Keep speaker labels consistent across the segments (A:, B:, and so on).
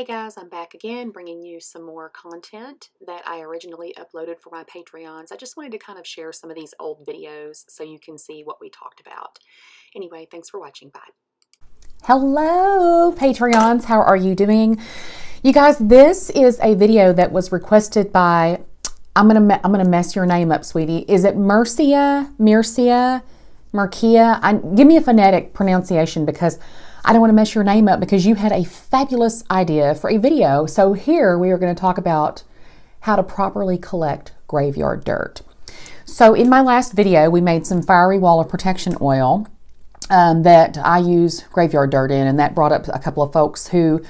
A: Hey guys, I'm back again bringing you some more content that I originally uploaded for my Patreons. I just wanted to kind of share some of these old videos so you can see what we talked about. Anyway, thanks for watching. Bye.
B: Hello, Patreons. How are you doing? You guys, this is a video that was requested by, I'm gonna mess your name up, sweetie. Is it Mircea? Give me a phonetic pronunciation because I don't want to mess your name up, because you had a fabulous idea for a video. So here we are going to talk about how to properly collect graveyard dirt. So in my last video, we made some fiery wall of protection oil that I use graveyard dirt in, and that brought up a couple of folks who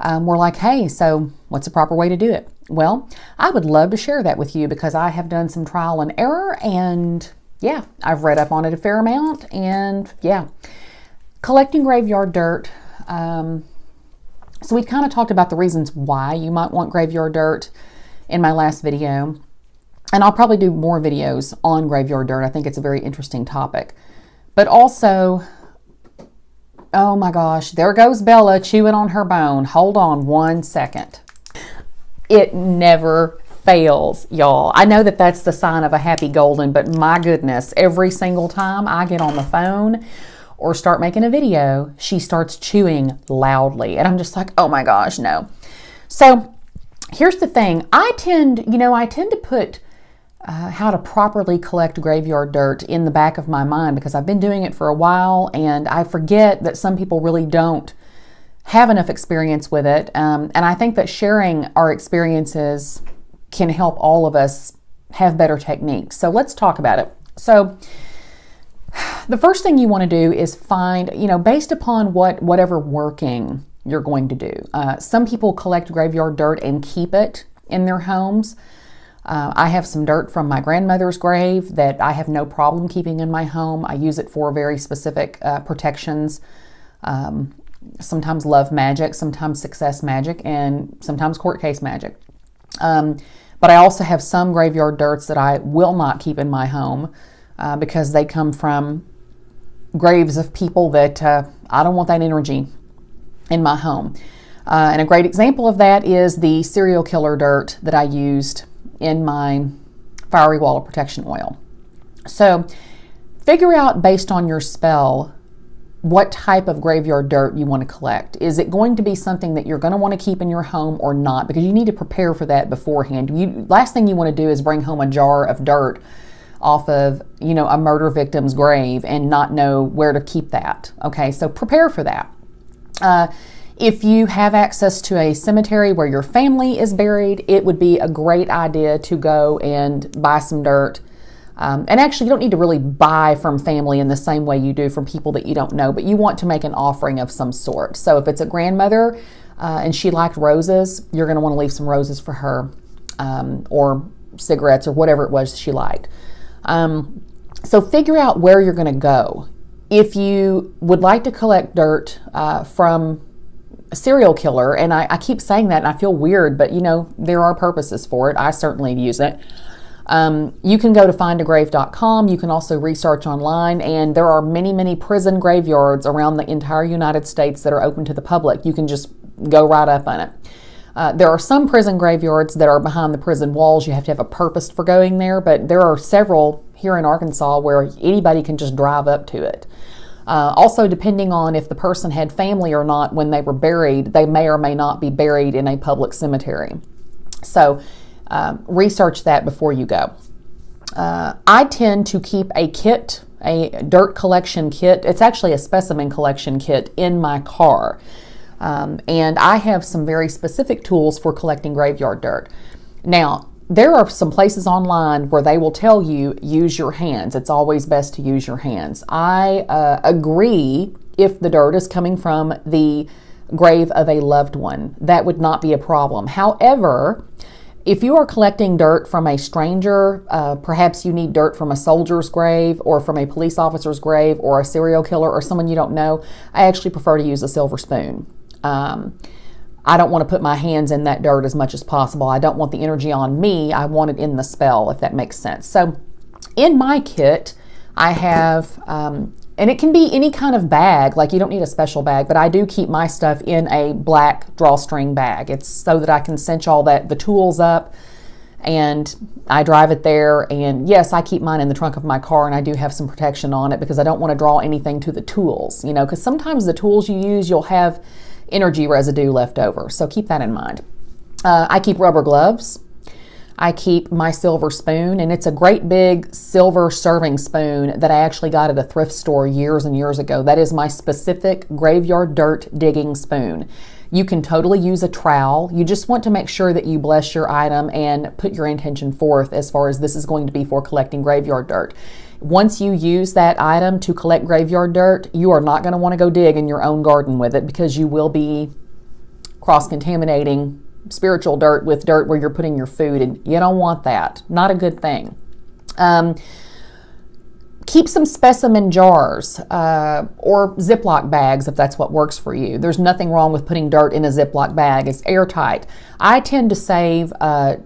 B: were like, hey, so what's the proper way to do it? Well, I would love to share that with you because I have done some trial and error, and yeah, I've read up on it a fair amount, and yeah. Collecting graveyard dirt. So we kind of talked about the reasons why you might want graveyard dirt in my last video. And I'll probably do more videos on graveyard dirt. I think it's a very interesting topic. But also, oh my gosh, there goes Bella chewing on her bone. Hold on one second. It never fails, y'all. I know that that's the sign of a happy golden, but my goodness, every single time I get on the phone or start making a video, she starts chewing loudly. And I'm just like, oh my gosh, no. So here's the thing. I tend to put how to properly collect graveyard dirt in the back of my mind because I've been doing it for a while, and I forget that some people really don't have enough experience with it. And I think that sharing our experiences can help all of us have better techniques. So let's talk about it. So the first thing you want to do is find, based upon whatever working you're going to do. Some people collect graveyard dirt and keep it in their homes. I have some dirt from my grandmother's grave that I have no problem keeping in my home. I use it for very specific protections. Sometimes love magic, sometimes success magic, and sometimes court case magic. But I also have some graveyard dirts that I will not keep in my home. Because they come from graves of people that I don't want that energy in my home. And a great example of that is the serial killer dirt that I used in my fiery wall of protection oil. So figure out, based on your spell, what type of graveyard dirt you want to collect. Is it going to be something that you're going to want to keep in your home or not? Because you need to prepare for that beforehand. Last thing you want to do is bring home a jar of dirt off of, a murder victim's grave and not know where to keep that. Okay, so prepare for that. If you have access to a cemetery where your family is buried, it would be a great idea to go and buy some dirt. And actually, you don't need to really buy from family in the same way you do from people that you don't know, but you want to make an offering of some sort. So if it's a grandmother and she liked roses, you're going to want to leave some roses for her, or cigarettes or whatever it was she liked. So figure out where you're going to go. If you would like to collect dirt from a serial killer, and I keep saying that and I feel weird, but there are purposes for it. I certainly use it. You can go to findagrave.com. You can also research online, and there are many, many prison graveyards around the entire United States that are open to the public. You can just go right up on it. There are some prison graveyards that are behind the prison walls. You have to have a purpose for going there, but there are several here in Arkansas where anybody can just drive up to it. Also, depending on if the person had family or not when they were buried, they may or may not be buried in a public cemetery. So research that before you go. I tend to keep a kit, a dirt collection kit. It's actually a specimen collection kit in my car. And I have some very specific tools for collecting graveyard dirt. Now, there are some places online where they will tell you, use your hands. It's always best to use your hands. I agree if the dirt is coming from the grave of a loved one. That would not be a problem. However, if you are collecting dirt from a stranger, perhaps you need dirt from a soldier's grave or from a police officer's grave or a serial killer or someone you don't know, I actually prefer to use a silver spoon. I don't want to put my hands in that dirt as much as possible. I don't want the energy on me. I want it in the spell, if that makes sense. So in my kit, I have And it can be any kind of bag, like you don't need a special bag, but I do keep my stuff in a black drawstring bag. It's so that I can cinch all the tools up, and I drive it there. And yes, I keep mine in the trunk of my car, and I do have some protection on it because I don't want to draw anything to the tools, because sometimes the tools you use, you'll have energy residue left over. So keep that in mind. I keep rubber gloves. I keep my silver spoon, and it's a great big silver serving spoon that I actually got at a thrift store years and years ago. That is my specific graveyard dirt digging spoon. You can totally use a trowel. You just want to make sure that you bless your item and put your intention forth as far as this is going to be for collecting graveyard dirt. Once you use that item to collect graveyard dirt, you are not going to want to go dig in your own garden with it, because you will be cross-contaminating spiritual dirt with dirt where you're putting your food, and you don't want that. Not a good thing. Keep some specimen jars or Ziploc bags if that's what works for you. There's nothing wrong with putting dirt in a Ziploc bag. It's airtight. I tend to save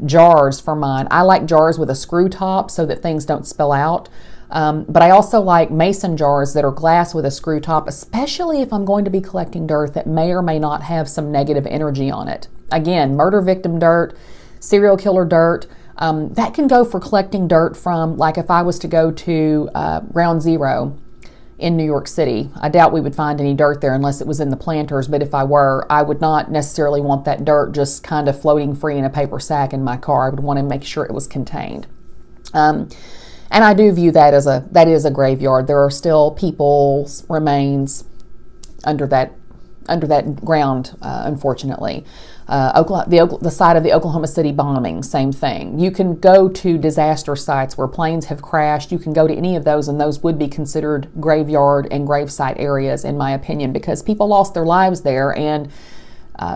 B: jars for mine. I like jars with a screw top so that things don't spill out. But I also like mason jars that are glass with a screw top, especially if I'm going to be collecting dirt that may or may not have some negative energy on it. Again, murder victim dirt, serial killer dirt, that can go for collecting dirt from, like if I was to go to Ground Zero in New York City. I doubt we would find any dirt there unless it was in the planters, but if I were, I would not necessarily want that dirt just kind of floating free in a paper sack in my car. I would want to make sure it was contained. And I do view that as that is a graveyard. There are still people's remains under that ground, unfortunately. The site of the Oklahoma City bombing, same thing. You can go to disaster sites where planes have crashed. You can go to any of those, and those would be considered graveyard and gravesite areas, in my opinion, because people lost their lives there, and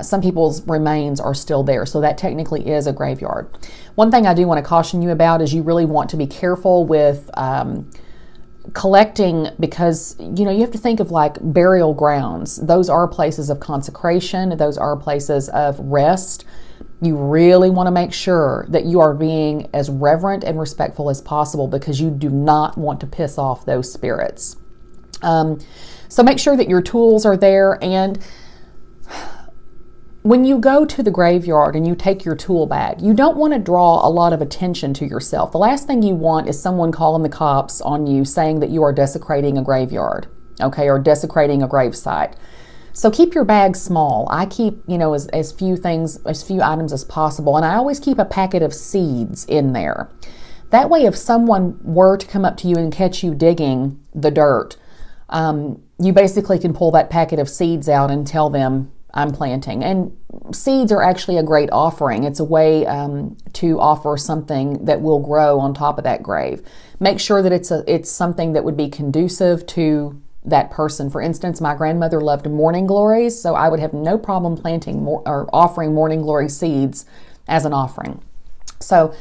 B: some people's remains are still there. So that technically is a graveyard. One thing I do want to caution you about is you really want to be careful with collecting, because you have to think of like burial grounds. Those are places of consecration. Those are places of rest. You really want to make sure that you are being as reverent and respectful as possible, because you do not want to piss off those spirits. So make sure that your tools are there. And when you go to the graveyard and you take your tool bag, you don't want to draw a lot of attention to yourself. The last thing you want is someone calling the cops on you saying that you are desecrating a graveyard, okay, or desecrating a gravesite. So keep your bag small. I keep, as few items as possible, and I always keep a packet of seeds in there. That way, if someone were to come up to you and catch you digging the dirt, you basically can pull that packet of seeds out and tell them, I'm planting. And seeds are actually a great offering. It's a way to offer something that will grow on top of that grave. Make sure that it's something that would be conducive to that person. For instance, my grandmother loved morning glories, so I would have no problem planting or offering morning glory seeds as an offering. So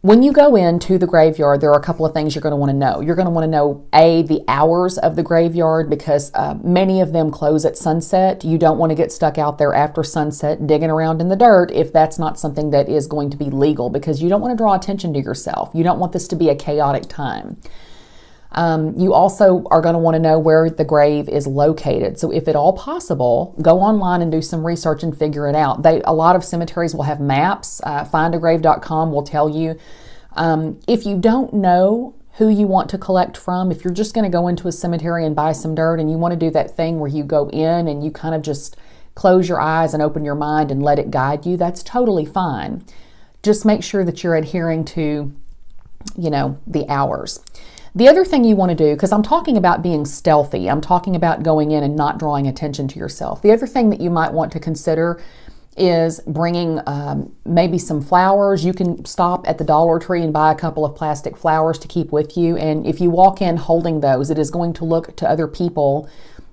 B: when you go into the graveyard, there are a couple of things you're going to want to know. You're going to want to know, the hours of the graveyard, because many of them close at sunset. You don't want to get stuck out there after sunset digging around in the dirt if that's not something that is going to be legal, because you don't want to draw attention to yourself. You don't want this to be a chaotic time. You also are going to want to know where the grave is located. So if at all possible, go online and do some research and figure it out. A lot of cemeteries will have maps. Findagrave.com will tell you. If you don't know who you want to collect from, if you're just going to go into a cemetery and buy some dirt and you want to do that thing where you go in and you kind of just close your eyes and open your mind and let it guide you, that's totally fine. Just make sure that you're adhering to, the hours. The other thing you want to do, because I'm talking about being stealthy, I'm talking about going in and not drawing attention to yourself. The other thing that you might want to consider is bringing maybe some flowers. You can stop at the Dollar Tree and buy a couple of plastic flowers to keep with you. And if you walk in holding those, it is going to look to other people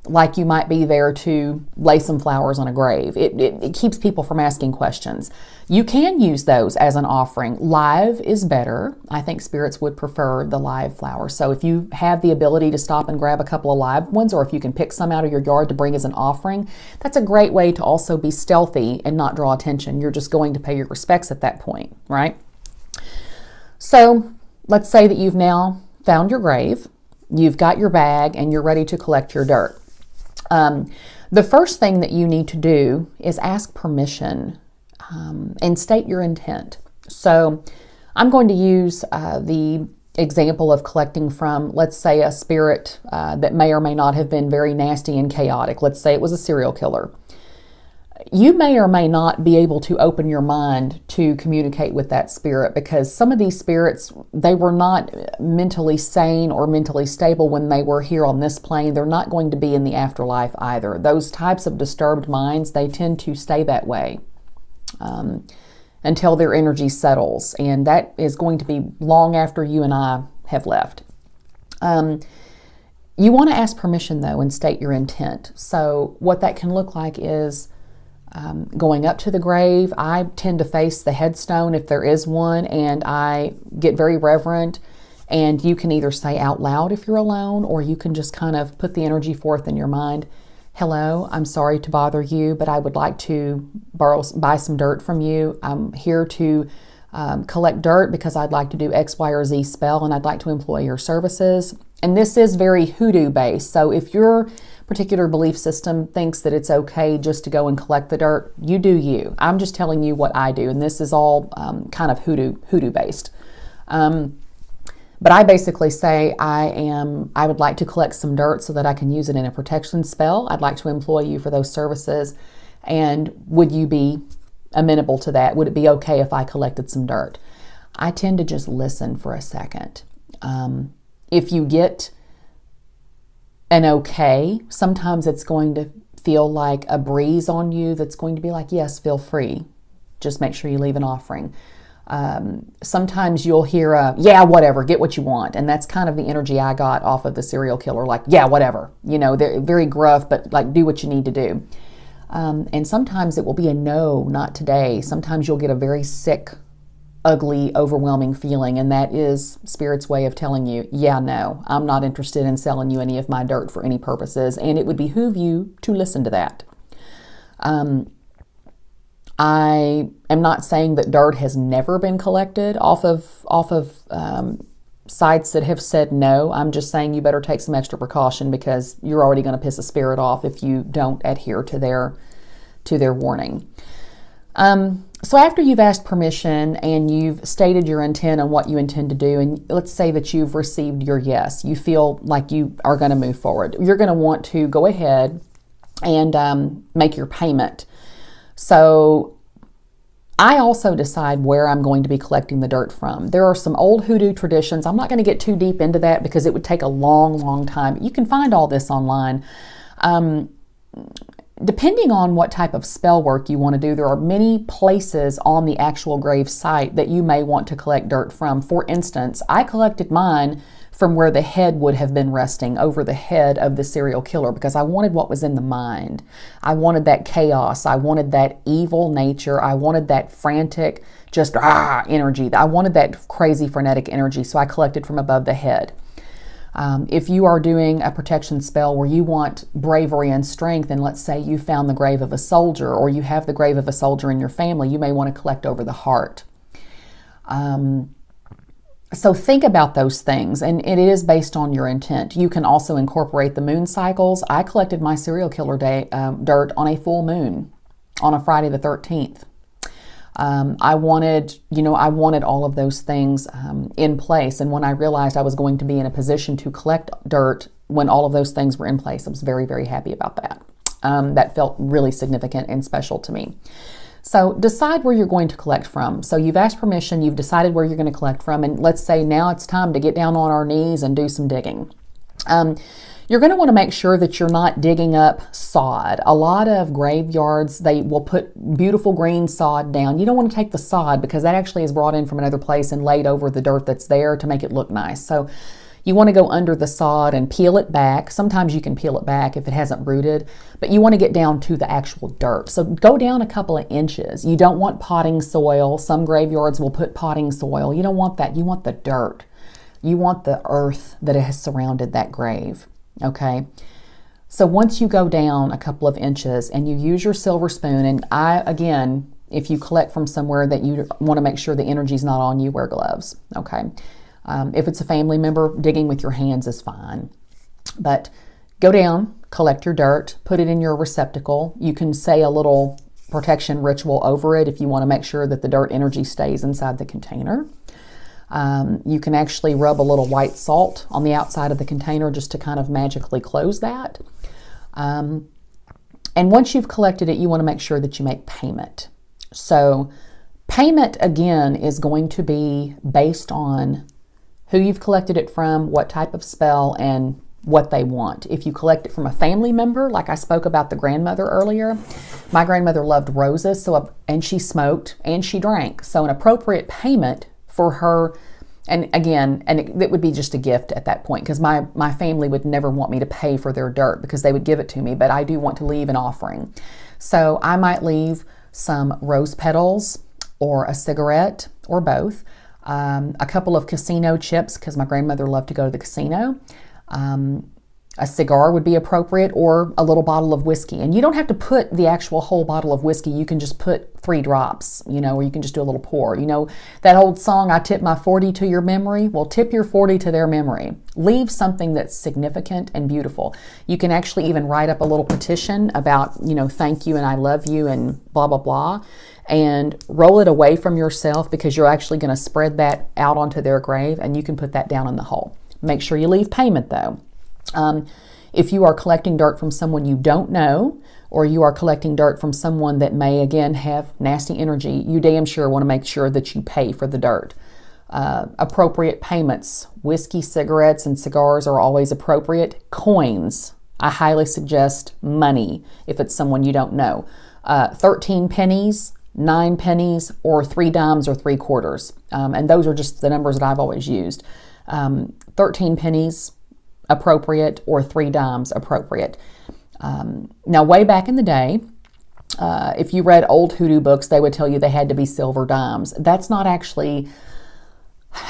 B: like you might be there to lay some flowers on a grave. It keeps people from asking questions. You can use those as an offering. Live is better. I think spirits would prefer the live flowers. So if you have the ability to stop and grab a couple of live ones, or if you can pick some out of your yard to bring as an offering, that's a great way to also be stealthy and not draw attention. You're just going to pay your respects at that point, right? So let's say that you've now found your grave. you've got your bag and you're ready to collect your dirt. The first thing that you need to do is ask permission and state your intent. So I'm going to use the example of collecting from, let's say, a spirit that may or may not have been very nasty and chaotic. Let's say it was a serial killer. You may or may not be able to open your mind to communicate with that spirit, because some of these spirits, they were not mentally sane or mentally stable when they were here on this plane. They're not going to be in the afterlife either. Those types of disturbed minds, they tend to stay that way until their energy settles, and that is going to be long after you and I have left. You want to ask permission, though, and state your intent. So what that can look like is going up to the grave. I tend to face the headstone if there is one, and I get very reverent. And you can either say out loud if you're alone, or you can just kind of put the energy forth in your mind. Hello, I'm sorry to bother you, but I would like to buy some dirt from you. I'm here to collect dirt because I'd like to do X, Y, or Z spell, and I'd like to employ your services. And this is very hoodoo based. So if your particular belief system thinks that it's okay just to go and collect the dirt, you do you. I'm just telling you what I do, and this is all kind of hoodoo based. But I basically say I would like to collect some dirt so that I can use it in a protection spell. I'd like to employ you for those services. And would you be amenable to that? Would it be okay if I collected some dirt? I tend to just listen for a second. If you get an okay, sometimes it's going to feel like a breeze on you that's going to be like, yes, feel free. Just make sure you leave an offering. Sometimes you'll hear a, yeah, whatever, get what you want. And that's kind of the energy I got off of the serial killer. Like, yeah, whatever. You know, they're very gruff, but like, do what you need to do. And sometimes it will be a no, not today. Sometimes you'll get a very sick, ugly, overwhelming feeling. And that is Spirit's way of telling you, yeah, no, I'm not interested in selling you any of my dirt for any purposes. And it would behoove you to listen to that. I am not saying that dirt has never been collected off of sites that have said no. I'm just saying you better take some extra precaution, because you're already going to piss a spirit off if you don't adhere to their warning. So after you've asked permission and you've stated your intent on what you intend to do, and let's say that you've received your yes, you feel like you are going to move forward. You're going to want to go ahead and make your payment. So I also decide where I'm going to be collecting the dirt from. There are some old hoodoo traditions. I'm not going to get too deep into that because it would take a long, long time. You can find all this online. Depending on what type of spell work you want to do, there are many places on the actual grave site that you may want to collect dirt from. For instance, I collected mine from where the head would have been resting, over the head of the serial killer, because I wanted what was in the mind. I wanted that chaos. I wanted that evil nature. I wanted that frantic, just energy. I wanted that crazy, frenetic energy, so I collected from above the head. If you are doing a protection spell where you want bravery and strength, and let's say you found the grave of a soldier, or you have the grave of a soldier in your family, you may want to collect over the heart. So think about those things, and it is based on your intent. You can also incorporate the moon cycles. I collected my serial killer dirt on a full moon, on a Friday the 13th. I wanted all of those things in place. And when I realized I was going to be in a position to collect dirt when all of those things were in place, I was very, very happy about that. That felt really significant and special to me. So decide where you're going to collect from. So you've asked permission, you've decided where you're going to collect from, and let's say now it's time to get down on our knees and do some digging. You're going to want to make sure that you're not digging up sod. A lot of graveyards, they will put beautiful green sod down. You don't want to take the sod, because that actually is brought in from another place and laid over the dirt that's there to make it look nice. So you want to go under the sod and peel it back. Sometimes you can peel it back if it hasn't rooted, but you want to get down to the actual dirt. So go down a couple of inches. You don't want potting soil. Some graveyards will put potting soil. You don't want that. You want the dirt. You want the earth that has surrounded that grave. Okay? So once you go down a couple of inches and you use your silver spoon, and if you collect from somewhere that you want to make sure the energy's not on you, wear gloves. Okay? If it's a family member, digging with your hands is fine. But go down, collect your dirt, put it in your receptacle. You can say a little protection ritual over it if you want to make sure that the dirt energy stays inside the container. You can actually rub a little white salt on the outside of the container just to kind of magically close that. And once you've collected it, you want to make sure that you make payment. So payment, again, is going to be based on who you've collected it from, what type of spell, and what they want. If you collect it from a family member, like I spoke about the grandmother earlier, my grandmother loved roses, and she smoked and she drank. So an appropriate payment for her, and again, it would be just a gift at that point, because my family would never want me to pay for their dirt because they would give it to me, but I do want to leave an offering. So I might leave some rose petals or a cigarette or both, a couple of casino chips because my grandmother loved to go to the casino. A cigar would be appropriate, or a little bottle of whiskey. And you don't have to put the actual whole bottle of whiskey. You can just put 3 drops, or you can just do a little pour. That old song, I tip my 40 to your memory? Well, tip your 40 to their memory. Leave something that's significant and beautiful. You can actually even write up a little petition about, thank you and I love you and blah, blah, blah, and roll it away from yourself, because you're actually going to spread that out onto their grave, and you can put that down in the hole. Make sure you leave payment, though. If you are collecting dirt from someone you don't know, or you are collecting dirt from someone that may, again, have nasty energy, you damn sure want to make sure that you pay for the dirt. Appropriate payments. Whiskey, cigarettes, and cigars are always appropriate. Coins. I highly suggest money if it's someone you don't know. 13 pennies, 9 pennies, or 3 dimes or 3 quarters. And those are just the numbers that I've always used. 13 pennies appropriate, or 3 dimes appropriate. Now, way back in the day, if you read old hoodoo books, they would tell you they had to be silver dimes. That's not actually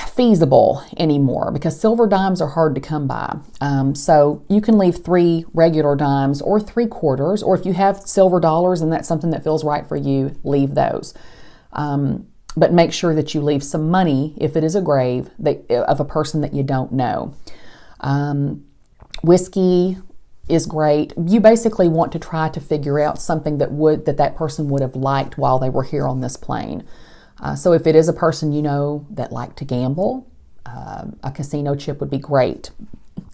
B: feasible anymore, because silver dimes are hard to come by. So you can leave 3 regular dimes or 3 quarters, or if you have silver dollars and that's something that feels right for you, leave those. But make sure that you leave some money if it is a grave of a person that you don't know. Whiskey is great. You basically want to try to figure out something that person would have liked while they were here on this plane. So if it is a person that liked to gamble, a casino chip would be great.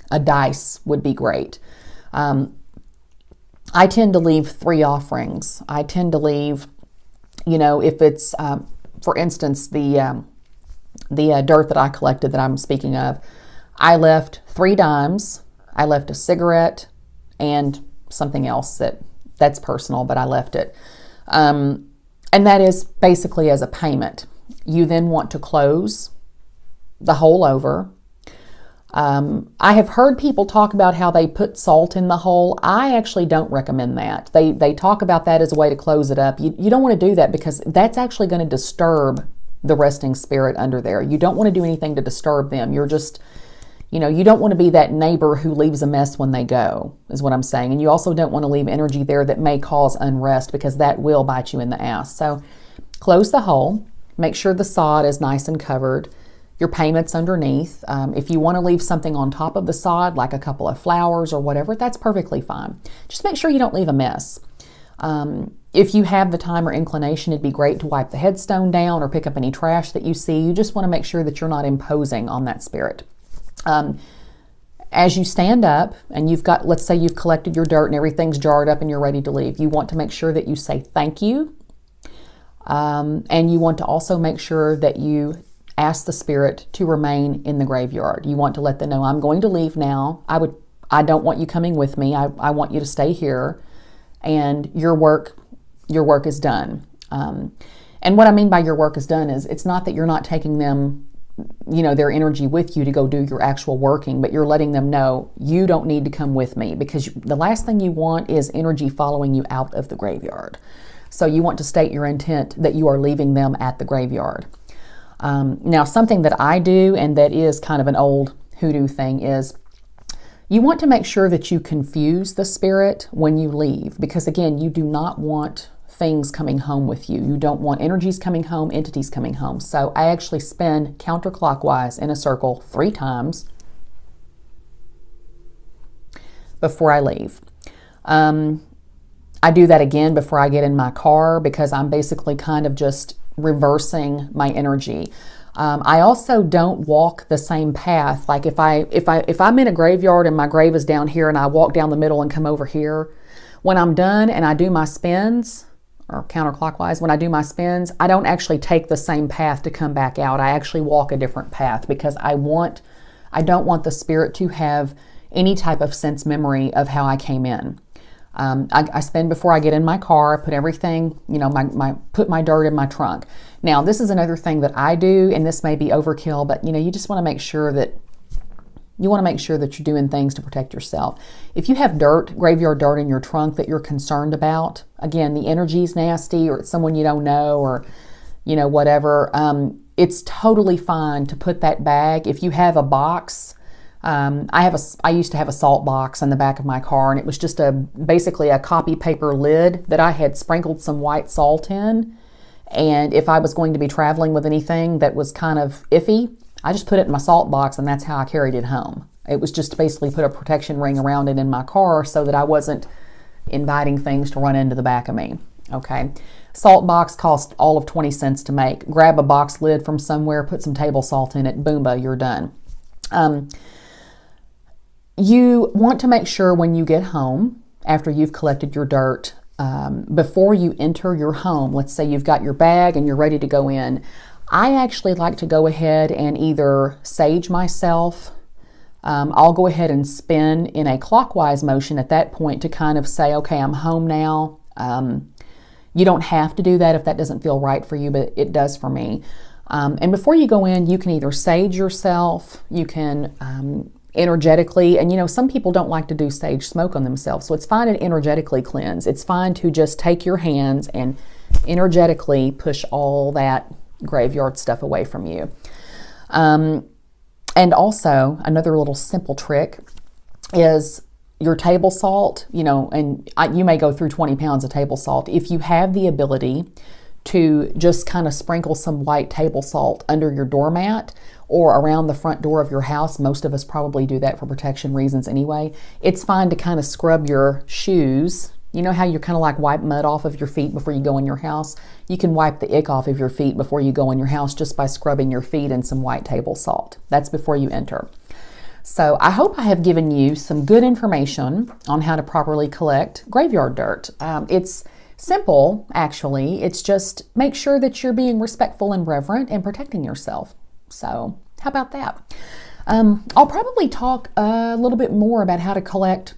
B: A dice would be great. I tend to leave 3 offerings. I tend to leave, if it's, for instance, the dirt that I collected that I'm speaking of, I left 3 dimes, I left a cigarette, and something else that's personal, but I left it. And that is basically as a payment. You then want to close the hole over. I have heard people talk about how they put salt in the hole. I actually don't recommend that. They talk about that as a way to close it up. You don't want to do that, because that's actually going to disturb the resting spirit under there. You don't want to do anything to disturb them. You're just... you don't want to be that neighbor who leaves a mess when they go, is what I'm saying. And you also don't want to leave energy there that may cause unrest, because that will bite you in the ass. So close the hole. Make sure the sod is nice and covered. Your payment's underneath. If you want to leave something on top of the sod, like a couple of flowers or whatever, that's perfectly fine. Just make sure you don't leave a mess. If you have the time or inclination, it'd be great to wipe the headstone down or pick up any trash that you see. You just want to make sure that you're not imposing on that spirit. As you stand up and let's say you've collected your dirt and everything's jarred up and you're ready to leave, you want to make sure that you say thank you. And you want to also make sure that you ask the spirit to remain in the graveyard. You want to let them know, I'm going to leave now. I don't want you coming with me. I want you to stay here, and your work is done. And what I mean by your work is done is, it's not that you're not taking them, their energy with you to go do your actual working, but you're letting them know, you don't need to come with me, because the last thing you want is energy following you out of the graveyard. So you want to state your intent that you are leaving them at the graveyard. Now, something that I do, and that is kind of an old hoodoo thing, is you want to make sure that you confuse the spirit when you leave, because again, you do not want things coming home with you. You don't want energies coming home, entities coming home. So I actually spin counterclockwise in a circle 3 times before I leave. I do that again before I get in my car because I'm basically kind of just reversing my energy. I also don't walk the same path. Like if I'm in a graveyard and my grave is down here and I walk down the middle and come over here, when I'm done and I do my spins, or counterclockwise, when I do my spins, I don't actually take the same path to come back out. I actually walk a different path because I don't want the spirit to have any type of sense memory of how I came in. I spin before I get in my car, put everything, put my dirt in my trunk. Now, this is another thing that I do, and this may be overkill, but you just want to make sure that you're doing things to protect yourself. If you have dirt, graveyard dirt in your trunk that you're concerned about, again, the energy's nasty or it's someone you don't know or, whatever, it's totally fine to put that bag. If you have a box, I used to have a salt box in the back of my car, and it was just basically a copy paper lid that I had sprinkled some white salt in. And if I was going to be traveling with anything that was kind of iffy, I just put it in my salt box, and that's how I carried it home. It was just basically put a protection ring around it in my car so that I wasn't inviting things to run into the back of me. Okay. Salt box cost all of 20 cents to make. Grab a box lid from somewhere, put some table salt in it, boomba, you're done. You want to make sure when you get home, after you've collected your dirt, before you enter your home, let's say you've got your bag and you're ready to go in, I actually like to go ahead and either sage myself. I'll go ahead and spin in a clockwise motion at that point to kind of say, okay, I'm home now. You don't have to do that if that doesn't feel right for you, but it does for me. And before you go in, you can either sage yourself, you can energetically, and some people don't like to do sage smoke on themselves, so it's fine to energetically cleanse. It's fine to just take your hands and energetically push all that graveyard stuff away from you. And also, another little simple trick is your table salt, and you may go through 20 pounds of table salt. If you have the ability to just kind of sprinkle some white table salt under your doormat or around the front door of your house, most of us probably do that for protection reasons anyway. It's fine to kind of scrub your shoes. You know how you're kind of like wipe mud off of your feet before you go in your house? You can wipe the ick off of your feet before you go in your house just by scrubbing your feet in some white table salt. That's before you enter. So I hope I have given you some good information on how to properly collect graveyard dirt. It's simple, actually. It's just make sure that you're being respectful and reverent and protecting yourself. So how about that? I'll probably talk a little bit more about how to collect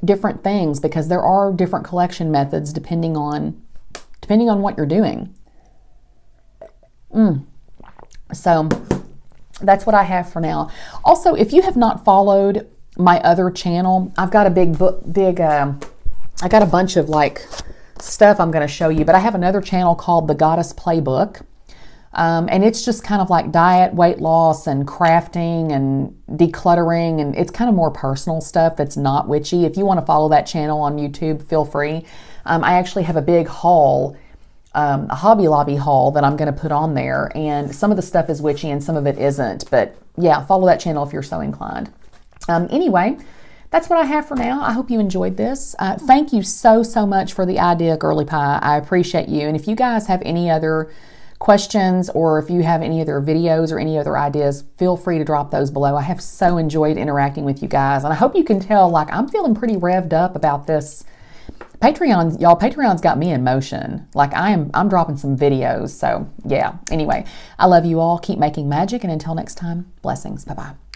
B: different things because there are different collection methods depending on what you're doing. So that's what I have for now. Also, if you have not followed my other channel, I've got a I got a bunch of stuff I'm going to show you, but I have another channel called The Goddess Playbook. And it's just kind of like diet, weight loss, and crafting and decluttering, and it's kind of more personal stuff that's not witchy. If you want to follow that channel on YouTube, feel free. I actually have a big haul, a Hobby Lobby haul that I'm going to put on there, and some of the stuff is witchy and some of it isn't, but yeah, follow that channel if you're so inclined. Anyway, that's what I have for now. I hope you enjoyed this. Thank you so much for the idea, Girly Pie. I appreciate you, and if you guys have any other questions or if you have any other videos or any other ideas, feel free to drop those below. I have so enjoyed interacting with you guys, and I hope you can tell I'm feeling pretty revved up about this. Patreon, y'all, Patreon's got me in motion. I'm dropping some videos. So yeah, anyway, I love you all. Keep making magic, and until next time, blessings. Bye-bye.